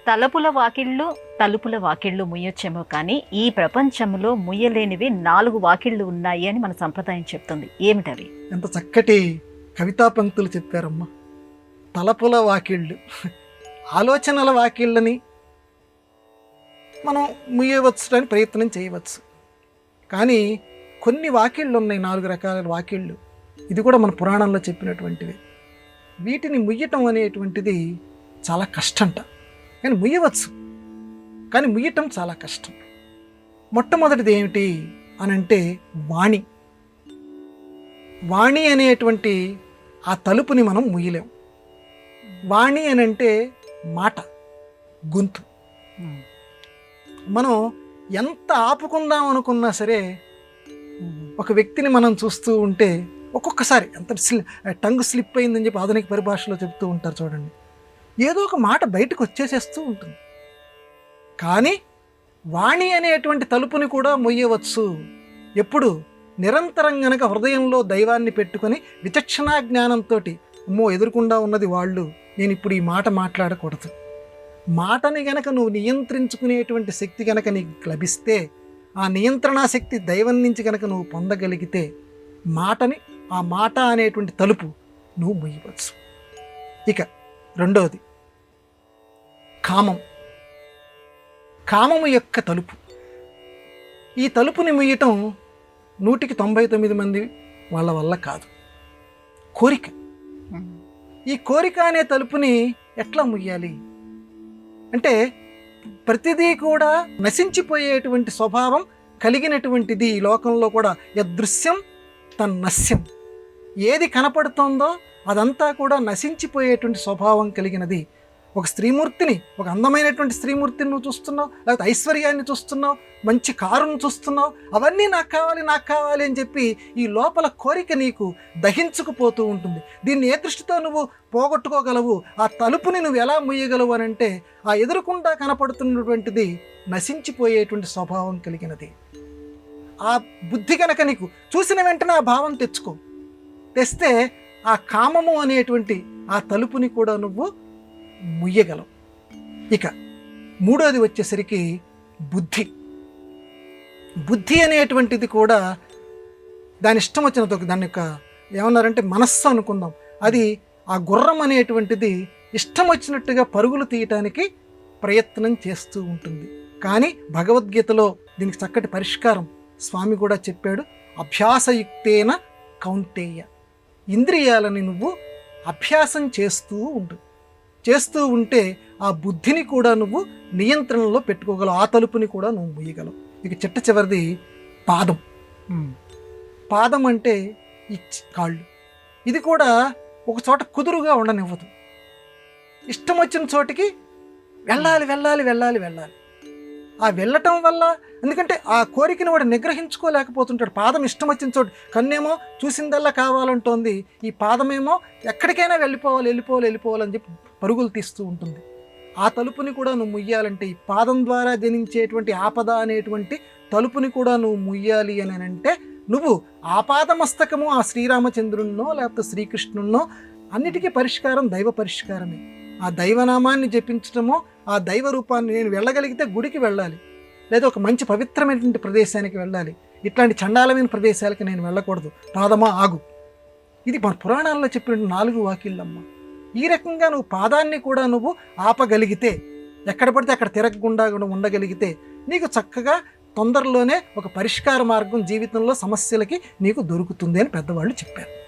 తలుపుల వాకిళ్ళు తలుపుల వాకిళ్ళు ముయ్యొచ్చేమో కానీ ఈ ప్రపంచంలో ముయ్యలేనివి 4 వాకిళ్ళు ఉన్నాయి అని మన సంప్రదాయం చెప్తుంది. ఏమిటవి? ఎంత చక్కటి కవితా పంక్తులు చెప్పారమ్మా. తలపుల వాకిళ్ళు, ఆలోచనల వాకిళ్ళని మనం ముయ్యవచ్చని ప్రయత్నం చేయవచ్చు. కానీ కొన్ని వాకిళ్ళు ఉన్నాయి, 4 రకాల వాకిళ్ళు. ఇది కూడా మన పురాణంలో చెప్పినటువంటివి. వీటిని ముయ్యటం అనేటువంటిది చాలా కష్టంట, కానీ ముయ్యవచ్చు. కానీ ముయ్యటం చాలా కష్టం. మొట్టమొదటిది ఏమిటి అని అంటే వాణి. వాణి అనేటువంటి ఆ తలుపుని మనం ముయ్యలేం. వాణి అని అంటే మాట, గొంతు. మనం ఎంత ఆపుకుందాం అనుకున్నా సరే, ఒక వ్యక్తిని మనం చూస్తూ ఉంటే ఒక్కొక్కసారి ఎంత టంగ్ స్లిప్ అయిందని చెప్పి ఆధునిక పరిభాషలో చెప్తూ ఉంటారు చూడండి, ఏదో ఒక మాట బయటకు వచ్చేసేస్తూ ఉంటుంది. కానీ వాణి అనేటువంటి తలుపుని కూడా మొయ్యవచ్చు. ఎప్పుడు? నిరంతరం గనక హృదయంలో దైవాన్ని పెట్టుకొని విచక్షణా జ్ఞానంతో, అమ్మో ఎదురుకుండా ఉన్నది వాళ్ళు, నేను ఇప్పుడు ఈ మాట మాట్లాడకూడదు. మాటని గనక నువ్వు నియంత్రించుకునేటువంటి శక్తి గనక నీకు లభిస్తే, ఆ నియంత్రణా శక్తి దైవం నుంచి గనక నువ్వు పొందగలిగితే, మాటని, ఆ మాట అనేటువంటి తలుపు నువ్వు ముయ్యవచ్చు. ఇక రెండవది కామం. కామము యొక్క తలుపు. ఈ తలుపుని ముయ్యటం 199 మంది వాళ్ళ వల్ల కాదు. కోరిక. ఈ కోరిక అనే తలుపుని ఎట్లా ముయ్యాలి అంటే, ప్రతిదీ కూడా నశించిపోయేటువంటి స్వభావం కలిగినటువంటిది ఈ లోకంలో కూడా. యదృశ్యం తన్నస్యం. ఏది కనపడుతుందో అదంతా కూడా నశించిపోయేటువంటి స్వభావం కలిగినది. ఒక స్త్రీమూర్తిని, ఒక అందమైనటువంటి స్త్రీమూర్తిని నువ్వు చూస్తున్నావు, లేకపోతే ఐశ్వర్యాన్ని చూస్తున్నావు, మంచి కారును చూస్తున్నావు, అవన్నీ నాకు కావాలి నాకు కావాలి అని చెప్పి ఈ లోపల కోరిక నీకు దహించుకుపోతూ ఉంటుంది. దీన్ని ఏ దృష్టితో నువ్వు పోగొట్టుకోగలవు? ఆ తలుపుని నువ్వు ఎలా ముయ్యగలవు అని అంటే, ఆ ఎదురుకుండా కనపడుతున్నటువంటిది నశించిపోయేటువంటి స్వభావం కలిగినది. ఆ బుద్ధి కనుక నీకు చూసిన వెంటనే ఆ భావం తెస్తే ఆ కామము అనేటువంటి ఆ తలుపుని కూడా నువ్వు ముయ్యగలవు. ఇక మూడోది వచ్చేసరికి బుద్ధి. బుద్ధి అనేటువంటిది కూడా దాని ఇష్టం వచ్చిన, దాని యొక్క ఏమన్నారంటే మనస్సు అనుకుందాం. అది ఆ గుర్రం అనేటువంటిది ఇష్టం వచ్చినట్టుగా పరుగులు తీయటానికి ప్రయత్నం చేస్తూ ఉంటుంది. కానీ భగవద్గీతలో దీనికి చక్కటి పరిష్కారం స్వామి కూడా చెప్పాడు. అభ్యాసయుక్తేన కౌంతేయ. ఇంద్రియాలని నువ్వు అభ్యాసం చేస్తూ ఉంటే ఆ బుద్ధిని కూడా నువ్వు నియంత్రణలో పెట్టుకోగలవు. ఆ తలుపుని కూడా నువ్వు ముయ్యగలవు. ఇక చిట్ట చివరిది పాదం. పాదం అంటే ఈ కాళ్ళు. ఇది కూడా ఒక చోట కుదురుగా ఉండనివ్వదు. ఇష్టం వచ్చిన చోటికి వెళ్ళాలి. ఆ వెళ్ళటం వల్ల, ఎందుకంటే ఆ కోరికను వాడు నిగ్రహించుకోలేకపోతుంటాడు. పాదం ఇష్టం వచ్చిన చోటు, కన్నేమో చూసిందల్లా కావాలంటోంది, ఈ పాదమేమో ఎక్కడికైనా వెళ్ళిపోవాలని చెప్పి పరుగులు తీస్తూ ఉంటుంది. ఆ తలుపుని కూడా నువ్వు ముయ్యాలంటే, ఈ పాదం ద్వారా జనించేటువంటి ఆపద అనేటువంటి తలుపుని కూడా నువ్వు ముయ్యాలి అని అంటే, నువ్వు ఆపాదమస్తకము ఆ శ్రీరామచంద్రున్నో లేకపోతే శ్రీకృష్ణున్నో, అన్నిటికీ పరిష్కారం దైవ పరిష్కారమే. ఆ దైవనామాన్ని జపించటమో, ఆ దైవ రూపాన్ని, నేను వెళ్ళగలిగితే గుడికి వెళ్ళాలి, లేదా ఒక మంచి పవిత్రమైనటువంటి ప్రదేశానికి వెళ్ళాలి, ఇట్లాంటి చండాలమైన ప్రదేశాలకి నేను వెళ్ళకూడదు. పాదమా ఆగు. ఇది మన పురాణాల్లో చెప్పిన 4 వాకిళ్ళమ్మ. ఈ రకంగా నువ్వు పాదాన్ని కూడా నువ్వు ఆపగలిగితే, ఎక్కడ పడితే అక్కడ తిరగకుండా ఉండగలిగితే, నీకు చక్కగా తొందరలోనే ఒక పరిష్కార మార్గం జీవితంలో సమస్యలకి నీకు దొరుకుతుంది అని పెద్దవాళ్ళు చెప్పారు.